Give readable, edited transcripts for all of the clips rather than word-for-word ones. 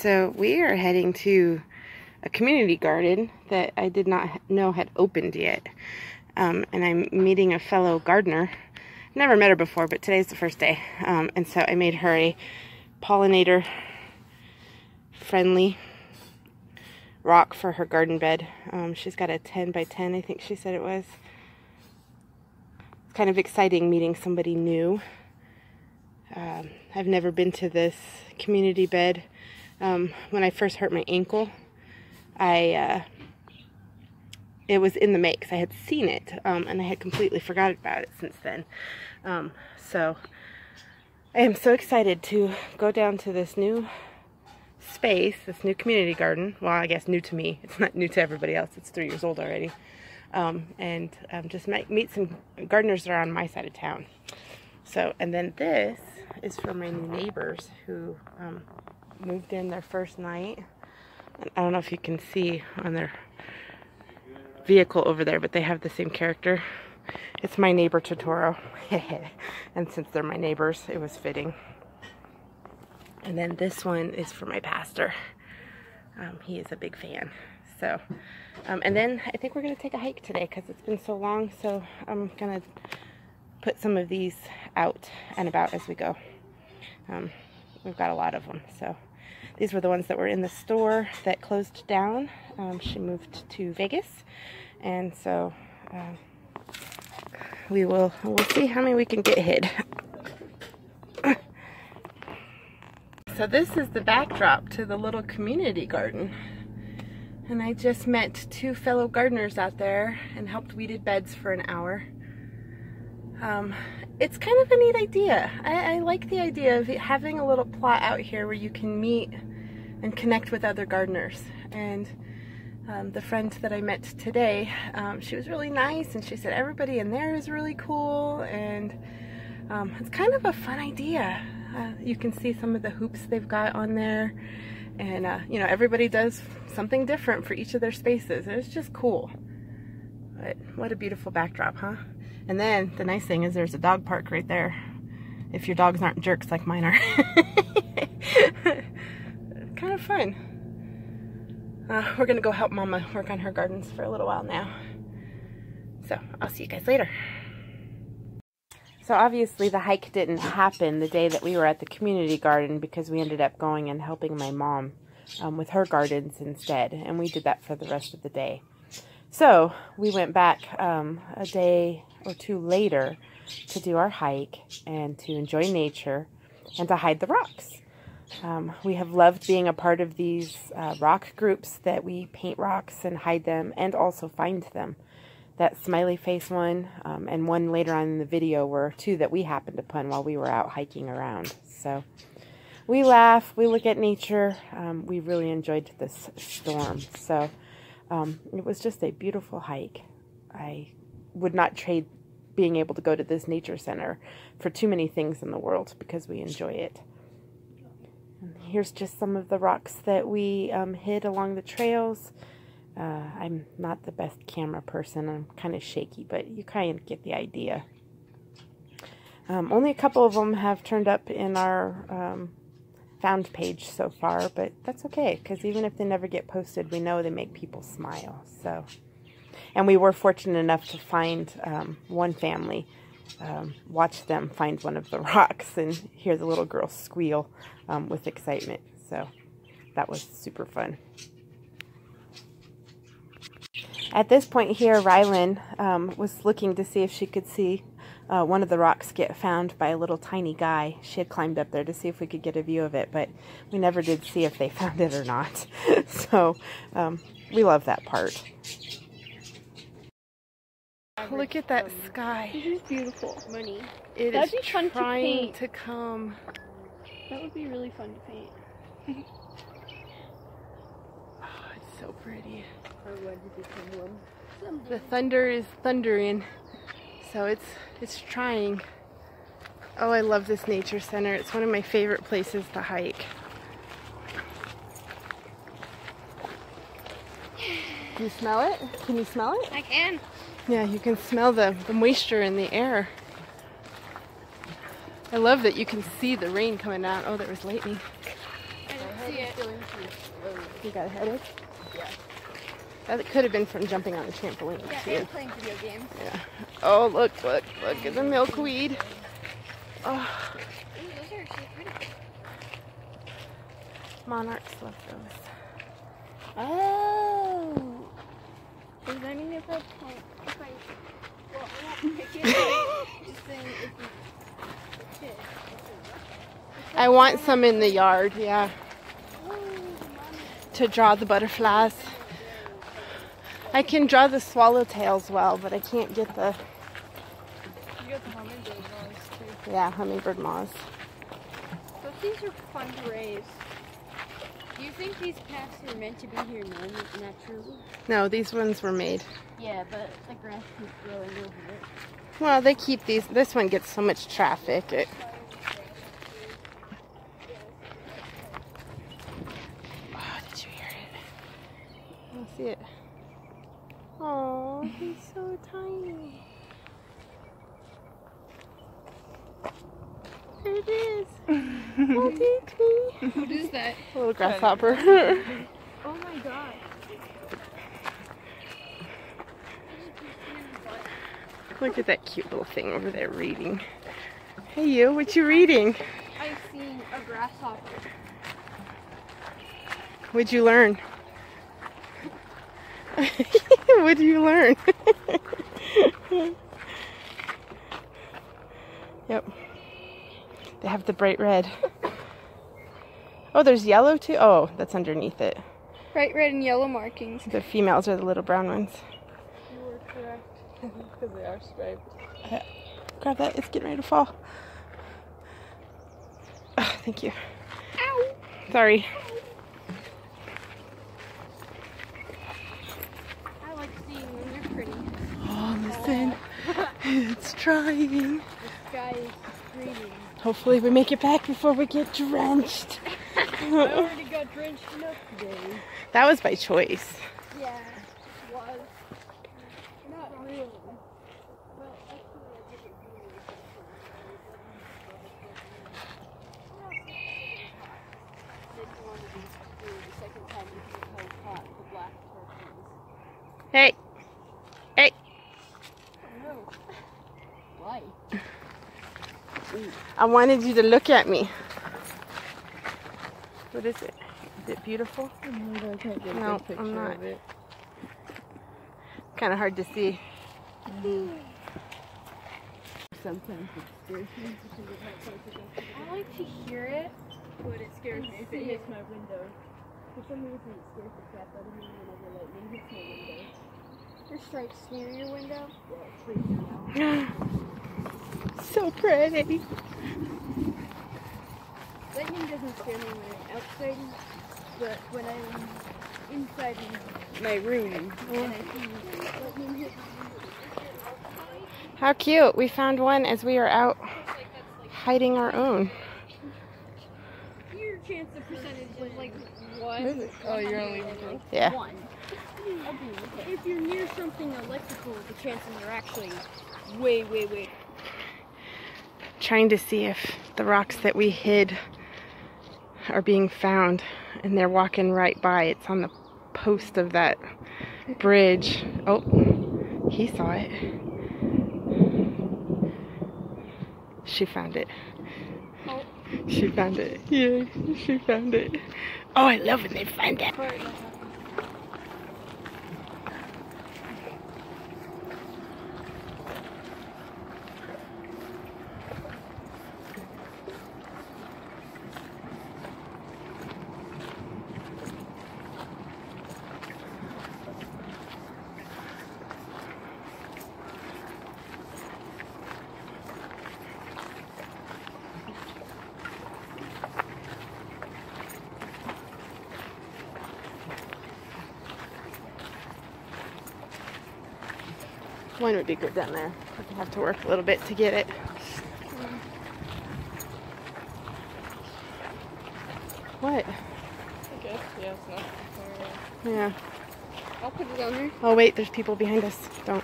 So we are heading to a community garden that I did not know had opened yet. And I'm meeting a fellow gardener. Never met her before, but today's the first day. And so I made her a pollinator friendly rock for her garden bed. She's got a 10 by 10, I think she said it was. It's kind of exciting meeting somebody new. I've never been to this community bed. When I first hurt my ankle, it was in the makes. I had seen it, and I had completely forgot about it since then. So I am so excited to go down to this new space, this new community garden. Well, I guess new to me. It's not new to everybody else. It's 3 years old already. And just meet some gardeners that are on my side of town. So, and then this is for my new neighbors who moved in their first night. And I don't know if you can see on their vehicle over there, but they have the same character. It's my neighbor Totoro. And since they're my neighbors, it was fitting. And then this one is for my pastor. He is a big fan. So, and then I think we're going to take a hike today because it's been so long. So I'm going to put some of these out and about as we go. We've got a lot of them. So these were the ones that were in the store that closed down. She moved to Vegas. And so we'll see how many we can get hid. So this is the backdrop to the little community garden. And I just met 2 fellow gardeners out there and helped weeded beds for an hour. It's kind of a neat idea. I like the idea of having a little plot out here where you can meet and connect with other gardeners. And the friend that I met today, she was really nice, and she said everybody in there is really cool, and it's kind of a fun idea. You can see some of the hoops they've got on there, and you know, everybody does something different for each of their spaces. It's just cool. But what a beautiful backdrop, huh? And then the nice thing is there's a dog park right there, if your dogs aren't jerks like mine are. Kind of fun. We're gonna go help Mama work on her gardens for a little while now. So I'll see you guys later. So obviously the hike didn't happen the day that we were at the community garden because we ended up going and helping my mom with her gardens instead. And we did that for the rest of the day. So we went back a day or 2 later to do our hike and to enjoy nature and to hide the rocks. We have loved being a part of these rock groups that we paint rocks and hide them and also find them. That smiley face one and one later on in the video were 2 that we happened upon while we were out hiking around. So we laugh, we look at nature. We really enjoyed this storm. So it was just a beautiful hike. I would not trade being able to go to this nature center for too many things in the world because we enjoy it. And here's just some of the rocks that we hid along the trails. I'm not the best camera person. I'm kind of shaky, but you kind of get the idea. Only a couple of them have turned up in our found page so far, but that's okay, because even if they never get posted, we know they make people smile. So, and we were fortunate enough to find one family, watch them find one of the rocks and hear the little girl squeal with excitement. So that was super fun. At this point here, Rylan was looking to see if she could see one of the rocks get found by a little tiny guy. She had climbed up there to see if we could get a view of it, but we never did see if they found it or not. So we love that part. Look at that sky. It is beautiful. Money. It is trying to come. That would be really fun to paint. Oh, it's so pretty. The thunder is thundering, so it's trying. Oh, I love this nature center. It's one of my favorite places to hike. Do you smell it? Can you smell it? I can. Yeah, you can smell the moisture in the air. I love that you can see the rain coming down. Oh, there was lightning. see it. You got a headache? Yeah. That could have been from jumping on the trampoline, Yeah, too. and playing video games. Yeah. Oh, look at the milkweed. Oh. Ooh, those are actually pretty. Monarchs love those. Oh. Does that mean if I well, I won't pick it, just saying if you pick. I want some in the yard, yeah. To draw the butterflies. I can draw the swallowtails well, but I can't get the... You got the hummingbird moths too. Yeah, hummingbird moths. But these are fun to raise. Do you think these paths are meant to be here naturally? No, these ones were made. Yeah, but the grass keeps growing over it. Well, they keep these... This one gets so much traffic. Oh, did you hear it? I see it. Oh, he's so tiny. There it is. Oh, Dinky. What is that? A little grasshopper. Oh my god. Look at that cute little thing over there reading. Hey you, what you reading? I've seen a grasshopper. What'd you learn? What'd you learn? Yep. They have the bright red. Oh, there's yellow too? Oh, that's underneath it. Bright red and yellow markings. The females are the little brown ones. You were correct. Because they are striped. Grab that, it's getting ready to fall. Oh, thank you. Ow! Sorry. I like seeing them, they're pretty. Oh, listen. It's trying. The sky is screaming. Hopefully we make it back before we get drenched. I already got drenched enough today. That was by choice. Yeah, it was. Not really. But actually I didn't do it. Didn't want to do the second time because how hot the black turkey is. Hey. Hey. Oh no. Why? I wanted you to look at me. What is it? Is it beautiful? I can't get a No, good picture I'm not. of it. Kind of hard to see. Sometimes it scares me. I like to hear it, but it scares me if it hits my window. For some reason it scares the crap out of me whenever lightning hits my window. There's stripes near your window? Yeah, it's freezing now. So pretty. Lightning doesn't scare me when I'm outside, but when I'm inside my room and I see lightning hit my window. How cute. We found one as we were out hiding our own. Your chance of percentage is like 1. Oh, you're only Yeah. 1. If you're near something electrical, the chances are actually way. Trying to see if the rocks that we hid are being found, and they're walking right by. It's on the post of that bridge. Oh, he saw it. She found it. Oh. She found it. Yeah, she found it. Oh, I love when they find it. One would be good down there. I'd have to work a little bit to get it. What? I guess, yeah, it's not far away. Yeah. I'll put it on there. Oh wait, there's people behind us. Don't.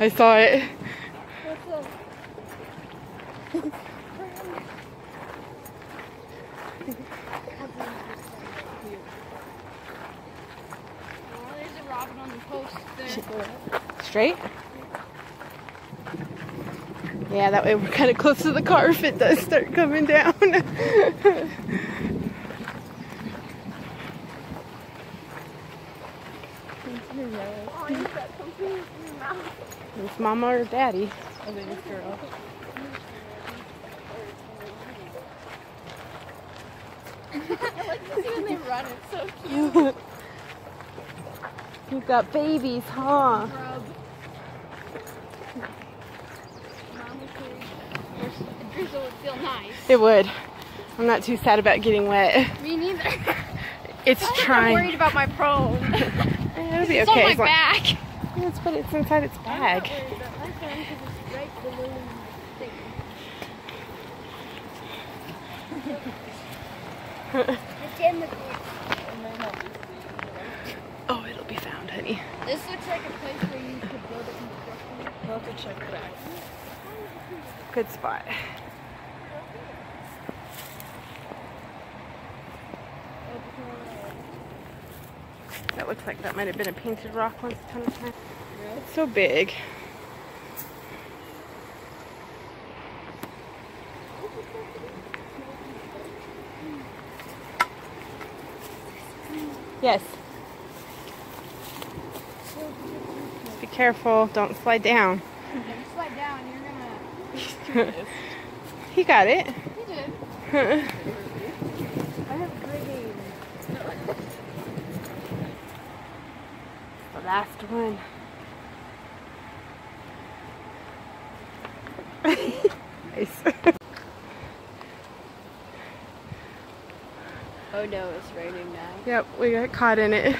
I saw it. What's up? robin on the post there. Straight? Yeah, that way we're kind of close to the car if it does start coming down. Oh, you got something in your mouth. It's mama or daddy. I think it's girl. I like to see when they run. It's so cute. You've got babies, huh? Grub. A drizzle would feel nice. It would. I'm not too sad about getting wet. Me neither. It's I'm trying. worried about my prone. It'll be It's okay. on my as long- back. Yes, but it's inside its bag. I'm not worried about my prone because it's right below the thing. It's in the Oh, it'll be found, honey. This looks like a place where you could build a construction. We'll have to check back. Good spot. That looks like that might have been a painted rock once upon a time. It's so big. Yes. Be careful, don't slide down. If you slide down, you're gonna. He got it. You did. I have great aim. The last one. Nice. Oh no, it's raining now. Yep, we got caught in it.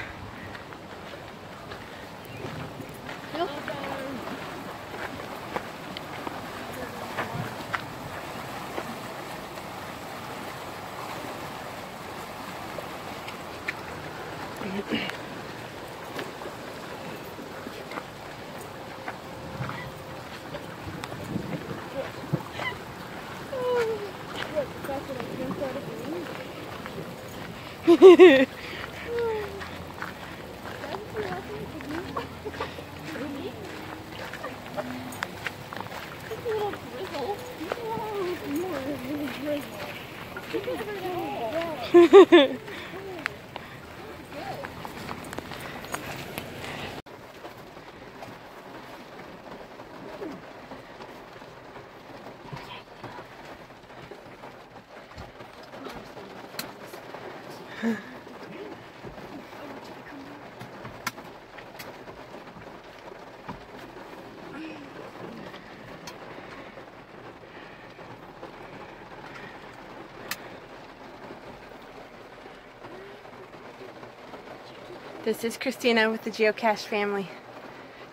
This is Christina with the Geocache family.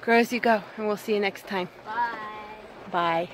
Grow as you go, and we'll see you next time. Bye. Bye.